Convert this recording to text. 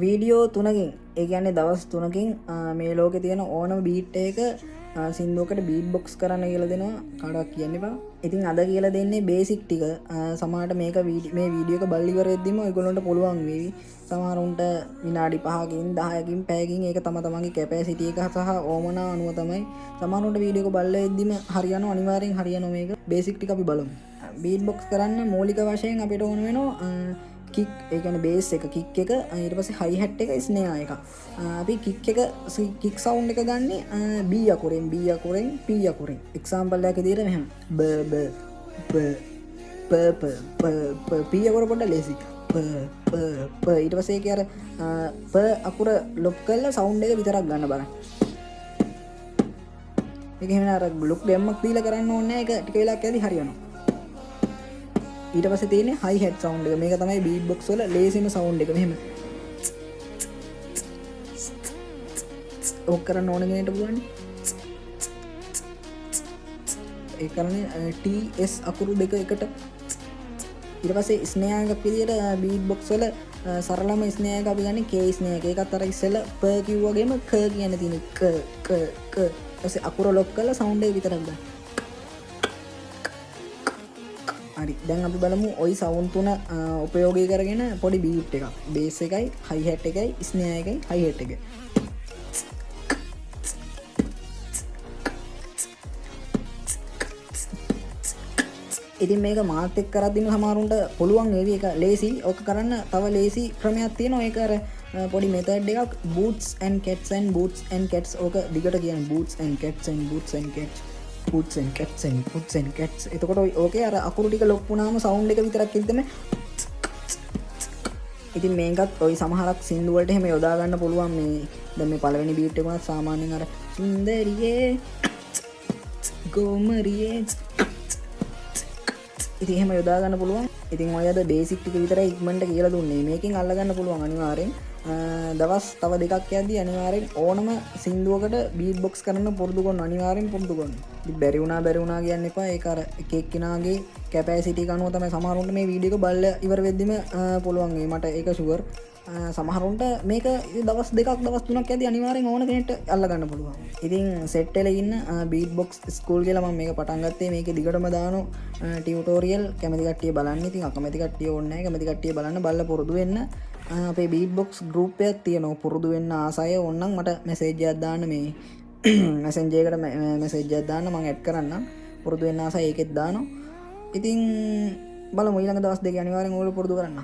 Video 3කින් ඒ කියන්නේ දවස් 3කින් මේ ලෝකේ තියෙන ඕනම බීට් එක සින්දුවකට බීට් බොක්ස් කරන්න කියලා දෙනවා කාටවත් කියන්න එපා. ඉතින් අද කියලා දෙන්නේ බේසික් ටික. සමහරට මේක මේ වීඩියෝ එක බලලා ඉවර වෙද්දිම ඔයගොල්ලන්ට පුළුවන් වේවි. සමහරුන්ට විනාඩි 5කින් 10කින් පැයකින් ඒක තම තමන්ගේ කැපැසිටි එක සහ ඕමනා අනුව තමයි. සමහරුන්ට වීඩියෝ එක බලලා ඉද්දිම හරියනවා අනිවාර්යෙන් හරියනවා මේක. බේසික් ටික අපි බලමු. බීට් බොක්ස් කරන්න මූලික වශයෙන් අපිට ඕන වෙනවා කික් ඒ කියන්නේ බේස් එක කික් එක ඊට පස්සේ හයි හැට් එක ස්නේහා එක. අපි කික් සවුන්ඩ් එක ගන්නෙ B අකුරෙන් P අකුරෙන්. එක්සැම්පල් එකක් විදිහට මෙහෙම බ බ ප ප ප ප P අකුර පොඩ්ඩක් ලේසි. ප ප ප ඊට පස්සේ ඒක අර ප අකුර ලොක් කරලා සවුන්ඩ් එක විතරක් ගන්න බලන්න. මේක එහෙම අර ලොක් ගැම්මක් දීලා කරන්න ඕනේ නැහැ. ඒක ටික වෙලාවක් යද්දි හරියනවා. ඊට පස්සේ තියෙන්නේ හයි හැට් සවුන්ඩ් එක. මේක තමයි බීට් බොක්ස් වල ලේසිම සවුන්ඩ් එක. මෙහෙම ඕක කරන්න ඕන කෙනෙක්ට පුළුවන්. ඒ කරන්නේ TS අකුරු දෙක එකට. ඊට පස්සේ ස්නේහා එකක් විදියට බීට් බොක්ස් වල සරලම ස්නේහා එක අපි ගන්නේ K ස්නේහා එක. ඒකත් අර ඉස්සෙල්ලා ප කිව්වගේම ක කියන තියෙන ක ඊපස්සේ අකුර ලොක් කරලා සවුන්ඩ් එක විතරක් ගන්න. හරි දැන් අපි බලමු ওই සවුන්ඩ් තුන උපයෝගී කරගෙන පොඩි බීට් එකක්. බේස් එකයි හයි හැට් එකයි ස්නේහා එකයි හයි හැට් එකයි. ඉතින් මේක මාත් එක්ක කරද්දිම සමහරුන්ට පුළුවන් වේවි. ඒක ලේසි. ඕක කරන්න තව ලේසි ක්‍රමයක් තියෙනවා. ඒක අර පොඩි මෙතඩ් එකක් boots and cats and boots and cats. ඕක දිගට කියන්නේ boots and cats and boots and cats. boots and cats and boots and cats. එතකොට ඕකේ අර අකුරු ටික ලොක් වුණාම සවුන්ඩ් එක විතරක් කිව්වම ඉතින් මේකත් ওই සමහරක් සින්දු වලට එහෙම යොදා ගන්න පුළුවන්. මේ දැන් මේ පළවෙනි බීට් එක උනත් සාමාන්‍යයෙන් අර සුන්දරියේ ගෝමරියේ ඉතින් එහෙම යොදා ගන්න පුළුවන්. ඉතින් ඔය අද බේසික් ටික විතරයි ඉක්මනට කියලා දුන්නේ. මේකෙන් අල්ල ගන්න පුළුවන් අනිවාර්යෙන්. දවස් තව දෙකක් යද්දී අනිවාර්යෙන් ඕනම සින්දුවකට බීට් බොක්ස් කරන්න පුරුදු කරන්න අනිවාර්යෙන් පුරුදු කරන්න. ඉතින් බැරි වුණා කියන්න එපා. ඒක අර එක එක්කිනාගේ කැපැසිටි එක අනුව තමයි සමහරුන්ට මේ වීඩියෝ එක බලලා ඉවර වෙද්දිම පුළුවන් වෙයි. මට ඒක ෂුවර්. සමහරුන්ට මේක දවස් දෙකක් දවස් තුනක් යද්දී අනිවාර්යෙන් ඕන කෙනෙක්ට අල්ල ගන්න පුළුවන්. ඉතින් සෙට් එකේ ඉන්න බීට් බොක්ස් ස්කූල් කියලා මම මේක පටන් ගත්තේ. මේකේ දිගටම දානවා ටියුටෝරියල්. කැමති කට්ටිය බලන්න. ඉතින් අකමැති කට්ටිය ඕනේ නැහැ. කැමති කට්ටිය බලන්න බලලා පුරුදු වෙන්න. අපේ බීට් බොක්ස් ගෲප් එකක් තියෙනවා. පුරුදු වෙන්න ආසය ඕනනම් මට මැසේජ් එකක් දාන්න. මේ මැසෙන්ජර් එකට මැසේජ් එකක් දාන්න. මම ඇඩ් කරන්නම්. පුරුදු වෙන්න ආසය ඒකෙත් දානවා. ඉතින් බලමු ඊළඟ දවස් දෙකේ අනිවාර්යෙන් ඕගොල්ලෝ පුරුදු කරන්න.